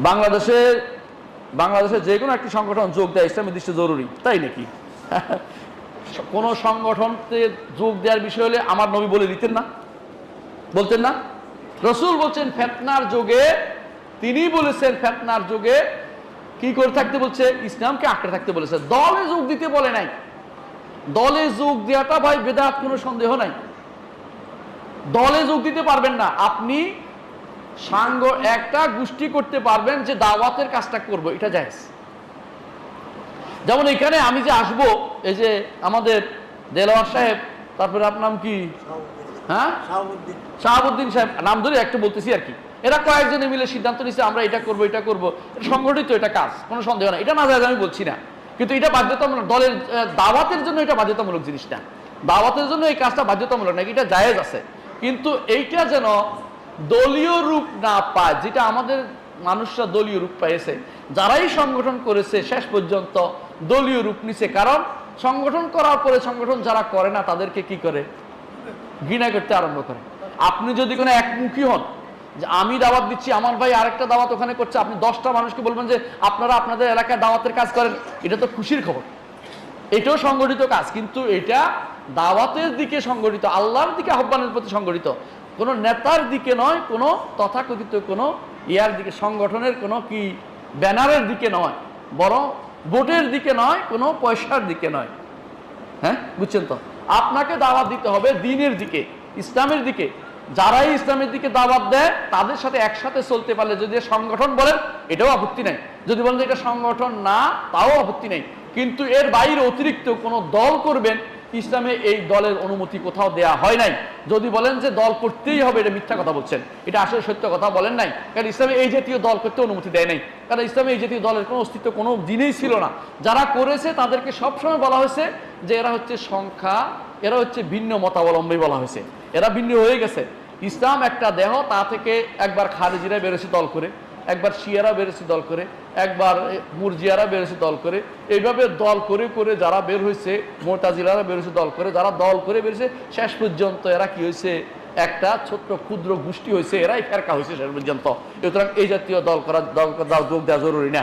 বাংলাদেশে বাংলাদেশে যে কোনো একটি সংগঠন যোগ দেয় ইসলামের দৃষ্টি জরুরি, তাই নাকি? কোন সংগঠনতে যোগ দেওয়ার বিষয় হলে আমার নবী বলে দিতেন না, বলতেন না? রসুল বলছেন ফিতনার যুগে, তিনি বলেছেন ফিতনার যুগে কি করে থাকতে বলছে? ইসলামকে আঁকড়ে থাকতে বলেছে, দলে যোগ দিতে বলে নাই। দলে যোগ দেওয়াটা ভাই বেদাত, কোনো সন্দেহ নাই। দলে যোগ দিতে পারবেন না আপনি, সাঙ্গ একটা গোষ্ঠী করতে পারবেন যে দাওয়াতের কাজটা করব, এটা জায়েজ। যেমন এখানে আমি যে আসবো, এই যে আমাদের দেলোয়ার সাহেব, তারপরে আপনার নাম কি? হ্যাঁ, শাহাবুদ্দিন সাহেব, নাম ধরে একটু বলতেছি আর কি। এরা কয়েকজনে মিলে সিদ্ধান্ত নিচ্ছে আমরা এটা করবো, এটা করবো, এটা সংগঠিত, এটা কাজ, কোনো সন্দেহ না, এটা না যায় আমি বলছি না, কিন্তু এটা বাধ্যতামূলক। দলের দাওয়াতের জন্য এটা বাধ্যতামূলক জিনিস না, দাওয়াতের জন্য এই কাজটা বাধ্যতামূলক না, এটা জায়েজ আছে। কিন্তু এইটা যেন দলীয় রূপ না পায়, যেটা আমাদের মানুষরা দলীয় রূপ পাইছে, যারাই সংগঠন করেছে শেষ পর্যন্ত দলীয় রূপ নিছে। কারণ সংগঠন করার পরে সংগঠন যারা করে না তাদেরকে কি করে? ঘৃণা করতে আরম্ভ করে। আপনি যদি কোনো একমুখী হন, যে আমি দাওয়াত দিচ্ছি, আমার ভাই আরেকটা দাওয়াত ওখানে করছে, আপনি 10টা মানুষকে বলবেন যে আপনারা আপনাদের এলাকায় দাওয়াতের কাজ করেন, এটা তো খুশির খবর, এটাও সংগঠিত কাজ, কিন্তু এটা দাওয়াতের দিকে সংগঠিত, আল্লাহর দিকে আহ্বানের প্রতি সংগঠিত, কোনো নেতার দিকে নয়, কোনো তথাকথিত কোনো ইয়ার দিকে, সংগঠনের কোনো কি ব্যানারের দিকে নয়, বরং ভোটের দিকে নয়, কোনো পয়সার দিকে নয়। হ্যাঁ, বুঝছেন তো? আপনাকে দাওয়াত দিতে হবে দ্বীনের দিকে, ইসলামের দিকে। যারাই ইসলামের দিকে দাওয়াত দেয় তাদের সাথে একসাথে চলতে পারলে, যদি সংগঠন বলেন এটাও আপত্তি নাই, যদি বলেন যে এটা সংগঠন না তাও আপত্তি নেই, কিন্তু এর বাইরে অতিরিক্ত কোনো দল করবেন, ইসলামে এই দলের অনুমতি কোথাও দেয়া হয় নাই। যদি বলেন যে দল করতেই হবে, এটা মিথ্যা কথা বলছেন, এটা আসলে সত্য কথা বলেন নাই। কারণ ইসলামে এই জাতীয় দল করতে অনুমতি দেয় নাই, কারণ ইসলামে এই জাতীয় দলের কোনো অস্তিত্ব কোনো দিনেই ছিল না। যারা করেছে তাদেরকে সবসময় বলা হয়েছে যে এরা হচ্ছে সংখ্যা, এরা হচ্ছে ভিন্ন মতাবলম্বী বলা হয়েছে, এরা ভিন্ন হয়ে গেছে। ইসলাম একটা দেহ, তা থেকে একবার খারিজিরা বেরোছে দল করে, একবার শিয়ারা বেরোছে দল করে, একবার মুরজিয়ারা বেরোছে দল করে, এইভাবে দল করে করে যারা বের হয়েছে, মুতাজিলারা বেরোছে দল করে, যারা দল করে বেরোছে, শেষ পর্যন্ত এরা কি হয়েছে? একটা ছোট্ট ক্ষুদ্র গোষ্ঠী হয়েছে, এরাই ফেরকা হয়েছে শেষ পর্যন্ত। সুতরাং এই জাতীয় দল করা যোগ দেওয়া জরুরি না।